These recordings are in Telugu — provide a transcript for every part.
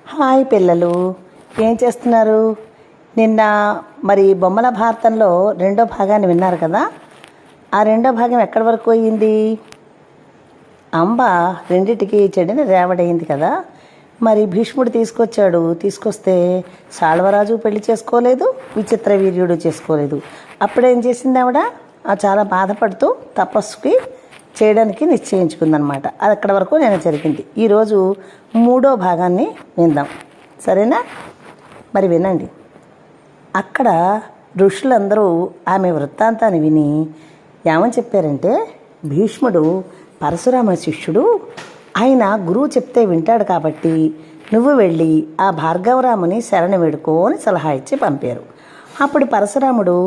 హాయ్ పిల్లలు, ఏం చేస్తున్నారు? నిన్న మరి బొమ్మల భారతంలో రెండో భాగాన్ని విన్నారు కదా. ఆ రెండో భాగం ఎక్కడి వరకు అయ్యింది? అంబ రెండిటికి చెడిని రేవడైంది కదా. మరి భీష్ముడు తీసుకొస్తే సాళ్వరాజు పెళ్లి చేసుకోలేదు, విచిత్ర వీర్యుడు చేసుకోలేదు. అప్పుడేం చేసింది ఆవిడ? చాలా బాధపడుతూ తపస్సుకి చేయడానికి నిశ్చయించుకుందనమాట. అది అక్కడ వరకు నేను జరిగింది. ఈరోజు మూడో భాగాన్ని విందాం, సరేనా? మరి వినండి. అక్కడ ఋషులందరూ ఆమె వృత్తాంతాన్ని విని ఏమని చెప్పారంటే, భీష్ముడు పరశురామ శిష్యుడు, ఆయన గురువు చెప్తే వింటాడు కాబట్టి నువ్వు వెళ్ళి ఆ భార్గవరాముని శరణి వేడుకో అని సలహా ఇచ్చి పంపారు. అప్పుడు పరశురాముడు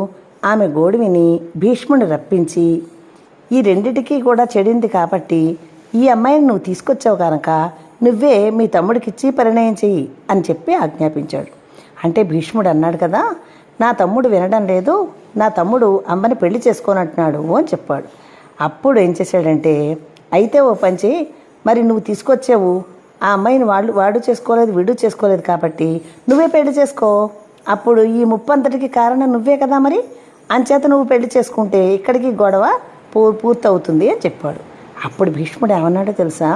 ఆమె గోడు విని భీష్ముడిని రప్పించి, ఈ రెండిటికి కూడా చెడింది కాబట్టి ఈ అమ్మాయిని నువ్వు తీసుకొచ్చావు కనుక నువ్వే మీ తమ్ముడికిచ్చి పరిణయం చెయ్యి అని చెప్పి ఆజ్ఞాపించాడు. అంటే భీష్ముడు అన్నాడు కదా, నా తమ్ముడు వినడం లేదు, నా తమ్ముడు అంబని పెళ్లి చేసుకోనంటున్నాడు అని చెప్పాడు. అప్పుడు ఏం చేశాడంటే, అయితే ఓ పంచి, మరి నువ్వు తీసుకొచ్చావు, ఆ అమ్మాయిని వాడు చేసుకోలేదు, వీడు చేసుకోలేదు కాబట్టి నువ్వే పెళ్లి చేసుకో. అప్పుడు ఈ ముప్పంతటికి కారణం నువ్వే కదా, మరి అంచేత నువ్వు పెళ్లి చేసుకుంటే ఇక్కడికి గొడవ పూర్తవుతుంది అని చెప్పాడు. అప్పుడు భీష్ముడు ఏమన్నాడో తెలుసా?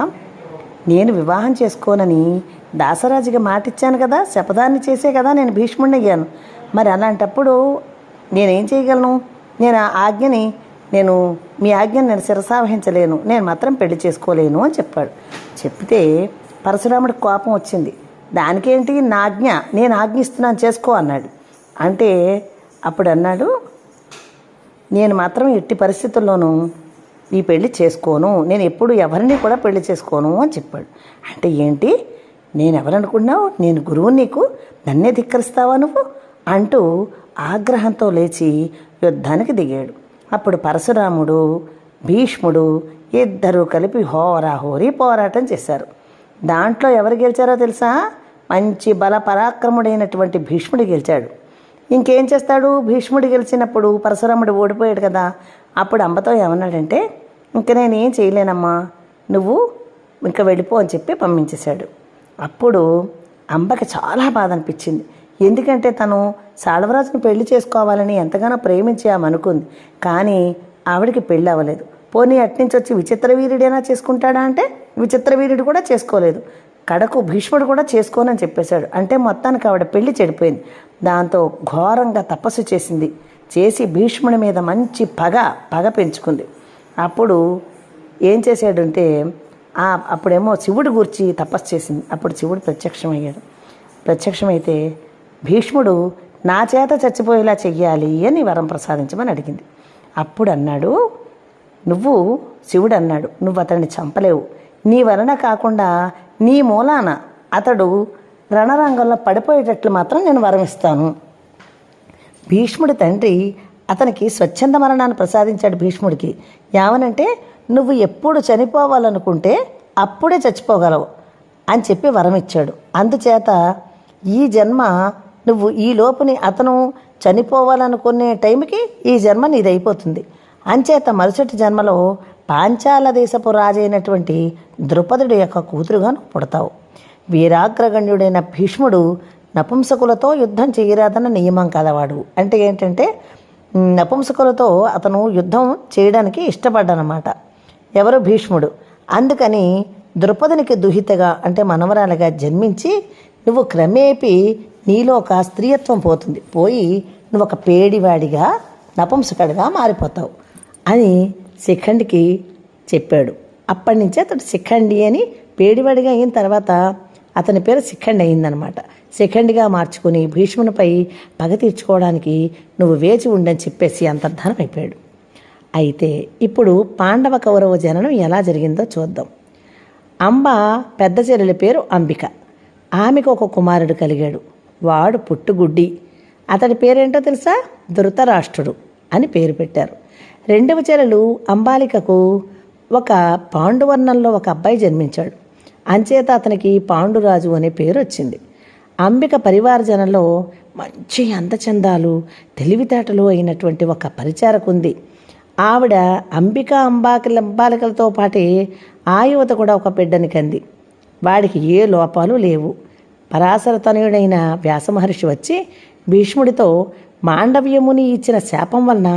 నేను వివాహం చేసుకోనని దాసరాజుగా మాటిచ్చాను కదా, శపథాన్ని చేసే కదా నేను భీష్ముడిని అయ్యాను. మరి అలాంటప్పుడు నేనేం చేయగలను? మీ ఆజ్ఞని నేను శిరసావహించలేను, నేను మాత్రం పెళ్లి చేసుకోలేను అని చెప్పాడు. చెప్తే పరశురాముడికి కోపం వచ్చింది. దానికేంటి, నా ఆజ్ఞ, నేను ఆజ్ఞిస్తున్నాను, చేసుకో అన్నాడు. అంటే అప్పుడు అన్నాడు, నేను మాత్రం ఎట్టి పరిస్థితుల్లోనూ ఈ పెళ్లి చేసుకోను, నేను ఎప్పుడు ఎవరిని కూడా పెళ్లి చేసుకోను అని చెప్పాడు. అంటే ఏంటి, నేను ఎవరనుకున్నావు? నేను గురువు, నీకు నన్నే ధిక్కరిస్తావా నువ్వు అంటూ ఆగ్రహంతో లేచి యుద్ధానికి దిగాడు. అప్పుడు పరశురాముడు, భీష్ముడు ఇద్దరూ కలిపి హోరాహోరీ పోరాటం చేశారు. దాంట్లో ఎవరు గెలిచారో తెలుసా? మంచి బల పరాక్రముడైనటువంటి భీష్ముడు గెలిచాడు. ఇంకేం చేస్తాడు? భీష్ముడు గెలిచినప్పుడు పరశురాముడు ఓడిపోయాడు కదా. అప్పుడు అంబతో ఏమన్నాడంటే, ఇంక నేనేం చేయలేనమ్మా, నువ్వు ఇంకా వెళ్ళిపో అని చెప్పి పంపించేశాడు. అప్పుడు అంబకి చాలా బాధ అనిపించింది. ఎందుకంటే తను సాళ్వరాజుని పెళ్లి చేసుకోవాలని ఎంతగానో ప్రేమించి ఆమె అనుకుంది. కానీ ఆవిడికి పెళ్ళి అవ్వలేదు. పోనీ అట్నుంచి వచ్చి విచిత్ర వీరుడైనా చేసుకుంటాడా అంటే విచిత్ర వీరుడు కూడా చేసుకోలేదు. కడకు భీష్ముడు కూడా చేసుకోనని చెప్పేశాడు. అంటే మొత్తానికి ఆవిడ పెళ్లి చెడిపోయింది. దాంతో ఘోరంగా తపస్సు చేసి భీష్ముడి మీద మంచి పగ పెంచుకుంది. అప్పుడు ఏం చేశాడంటే, అప్పుడేమో శివుడి గురించి తపస్సు చేసింది. అప్పుడు శివుడు ప్రత్యక్షమైతే భీష్ముడు నా చేత చచ్చిపోయేలా చెయ్యాలి అని వరం ప్రసాదించమని అడిగింది. అప్పుడు అన్నాడు, శివుడు అన్నాడు, నువ్వు అతన్ని చంపలేవు, నీ వలన కాకుండా నీ మూలాన అతడు రణరంగంలో పడిపోయేటట్లు మాత్రం నేను వరం ఇస్తాను. భీష్ముడి తండ్రి అతనికి స్వచ్ఛంద మరణాన్ని ప్రసాదించాడు భీష్ముడికి. ఏమనంటే, నువ్వు ఎప్పుడు చనిపోవాలనుకుంటే అప్పుడే చచ్చిపోగలవు అని చెప్పి వరం ఇచ్చాడు. అందుచేత ఈ జన్మ నువ్వు ఈ లోపుని అతను చనిపోవాలనుకునే టైంకి ఈ జన్మ నీది అయిపోతుంది. అంచేత మరుసటి జన్మలో పాంచాల దేశపు రాజైనటువంటి ద్రుపదుడి యొక్క కూతురుగా నువ్వు పుడతావు. వీరాగ్రగణ్యుడైన భీష్ముడు నపుంసకులతో యుద్ధం చేయరాదన్న నియమం కలవాడు. అంటే ఏంటంటే, నపుంసకులతో అతను యుద్ధం చేయడానికి ఇష్టపడ్డానమాట. ఎవరు? భీష్ముడు. అందుకని ద్రుపదునికి దుహితగా అంటే మనవరాలుగా జన్మించి నువ్వు క్రమేపీ నీలో ఒక స్త్రీయత్వం పోయి నువ్వు ఒక పేడివాడిగా నపుంసకుడిగా మారిపోతావు అని శిఖండికి చెప్పాడు. అప్పటి నుంచే అతడు శిఖండి అని పేడివాడిగా అయిన తర్వాత అతని పేరు శిఖండి అయిందనమాట. శిఖండిగా మార్చుకుని భీష్మునిపై పగ తీర్చుకోవడానికి నువ్వు వేచి ఉండని చెప్పేసి అంతర్ధానం అయిపోయాడు. అయితే ఇప్పుడు పాండవ కౌరవ జననం ఎలా జరిగిందో చూద్దాం. అంబ పెద్ద చెల్లెలి పేరు అంబిక. ఆమెకు ఒక కుమారుడు కలిగాడు. వాడు పుట్టుగుడ్డి. అతడి పేరేంటో తెలుసా? ధృతరాష్ట్రుడు అని పేరు పెట్టారు. రెండవ చెల్లెలు అంబాలికకు ఒక పాండువర్ణంలో ఒక అబ్బాయి జన్మించాడు. అంచేత అతనికి పాండురాజు అనే పేరు వచ్చింది. అంబిక పరివారజనంలో మంచి అందచందాలు, తెలివితేటలు అయినటువంటి ఒక పరిచారక ఉంది. ఆవిడ అంబాలికలతో పాటే ఆ యువత కూడా ఒక బిడ్డని కంది. వాడికి ఏ లోపాలు లేవు. పరాశర తనయుడైన వ్యాసమహర్షి వచ్చి భీష్ముడితో మాండవ్యముని ఇచ్చిన శాపం వలన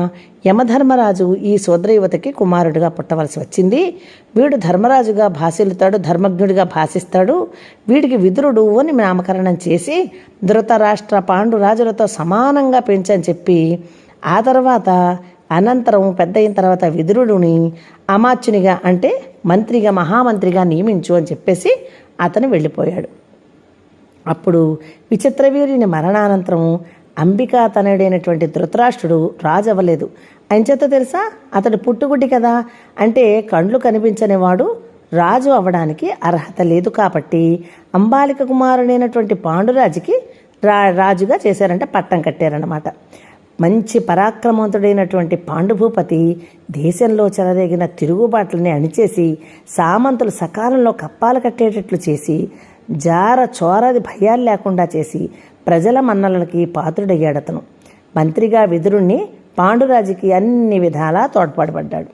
యమధర్మరాజు ఈ శూద్రయువతకి కుమారుడిగా పుట్టవలసి వచ్చింది. వీడు ధర్మరాజుగా భాసిల్లుతాడు, ధర్మజ్ఞుడిగా భాషిస్తాడు. వీడికి విదురుడు అని నామకరణం చేసి ధృతరాష్ట్ర పాండురాజులతో సమానంగా పెంచని చెప్పి ఆ తర్వాత అనంతరం పెద్ద అయిన తర్వాత విదురుడిని అమాత్యునిగా అంటే మంత్రిగా మహామంత్రిగా నియమించు అని చెప్పేసి అతను వెళ్ళిపోయాడు. అప్పుడు విచిత్రవీర్యుని మరణానంతరం అంబికా తనయుడైనటువంటి ధృతరాష్ట్రుడు రాజు అవ్వలేదు. ఆయన చేత తెలుసా, అతడు పుట్టుగుడ్డి కదా, అంటే కండ్లు కనిపించనివాడు రాజు అవ్వడానికి అర్హత లేదు. కాబట్టి అంబాలిక కుమారుడైనటువంటి పాండురాజుకి రాజుగా చేశారంటే పట్టం కట్టారన్నమాట. మంచి పరాక్రమవంతుడైనటువంటి పాండుభూపతి దేశంలో చెలరేగిన తిరుగుబాట్లని అణిచేసి సామంతులు సకాలంలో కప్పాలు కట్టేటట్లు చేసి జార చోరది భయాలు లేకుండా చేసి ప్రజల మన్నలకి పాత్రుడయ్యాడతను. మంత్రిగా విదురుణ్ణి పాండురాజుకి అన్ని విధాలా తోడ్పాటుపడ్డాడు.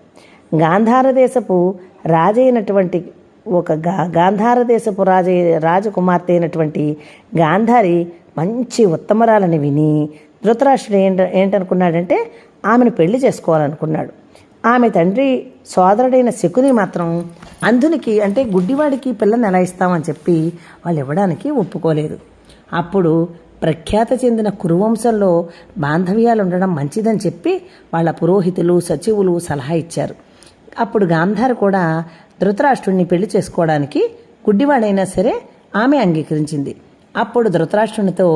గాంధార దేశపు రాజైనటువంటి గాంధార దేశపు రాజకుమార్తె అయినటువంటి గాంధారి మంచి ఉత్తమరాలని విని ధృతరాష్ట్రుడు ఏంటనుకున్నాడంటే ఆమెను పెళ్లి చేసుకోవాలనుకున్నాడు. ఆమె తండ్రి సోదరుడైన శకుని మాత్రం అంధునికి అంటే గుడ్డివాడికి పిల్లని ఎలా ఇస్తామని చెప్పి వాళ్ళు ఇవ్వడానికి ఒప్పుకోలేదు. అప్పుడు ప్రఖ్యాత చెందిన కురువంశంలో బాంధవ్యాలు ఉండడం మంచిదని చెప్పి వాళ్ళ పురోహితులు సచివులు సలహా ఇచ్చారు. అప్పుడు గాంధారి కూడా ధృతరాష్ట్రుడిని పెళ్లి చేసుకోవడానికి గుడ్డివాడైనా సరే ఆమె అంగీకరించింది. అప్పుడు ధృతరాష్ట్రునితో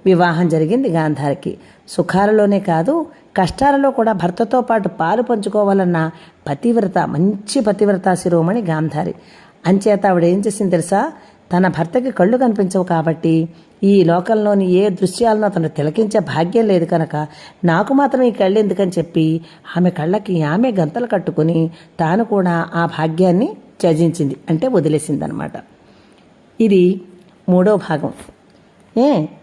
వివాహం జరిగింది గాంధారికి. సుఖాలలోనే కాదు కష్టాలలో కూడా భర్తతో పాటు పాలు పంచుకోవాలన్న పతివ్రత, మంచి పతివ్రత శిరోమణి గాంధారి. అంచేత ఆవిడ ఏం చేసింది తెలుసా, తన భర్తకి కళ్ళు కనిపించవు కాబట్టి ఈ లోకంలోని ఏ దృశ్యాలను అతను తిలకించే భాగ్యం లేదు కనుక నాకు మాత్రం ఈ కళ్ళు ఎందుకని చెప్పి ఆమె కళ్ళకి ఆమె గంతలు కట్టుకుని తాను కూడా ఆ భాగ్యాన్ని త్యజించింది, అంటే వదిలేసిందనమాట. ఇది 3వ భాగం.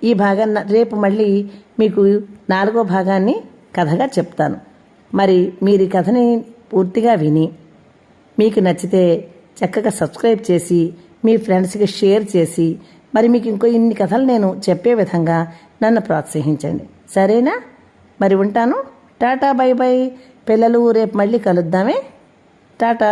ఈ భాగాన్ని రేపు మళ్ళీ మీకు 4వ భాగాన్ని కథగా చెప్తాను. మరి మీరు ఈ కథని పూర్తిగా విని మీకు నచ్చితే చక్కగా సబ్స్క్రైబ్ చేసి మీ ఫ్రెండ్స్కి షేర్ చేసి మరి మీకు ఇంకో ఇన్ని కథలు నేను చెప్పే విధంగా నన్ను ప్రోత్సహించండి. సరేనా? మరి ఉంటాను. టాటా, బై బై పిల్లలు. రేపు మళ్ళీ కలుద్దామే. టాటా.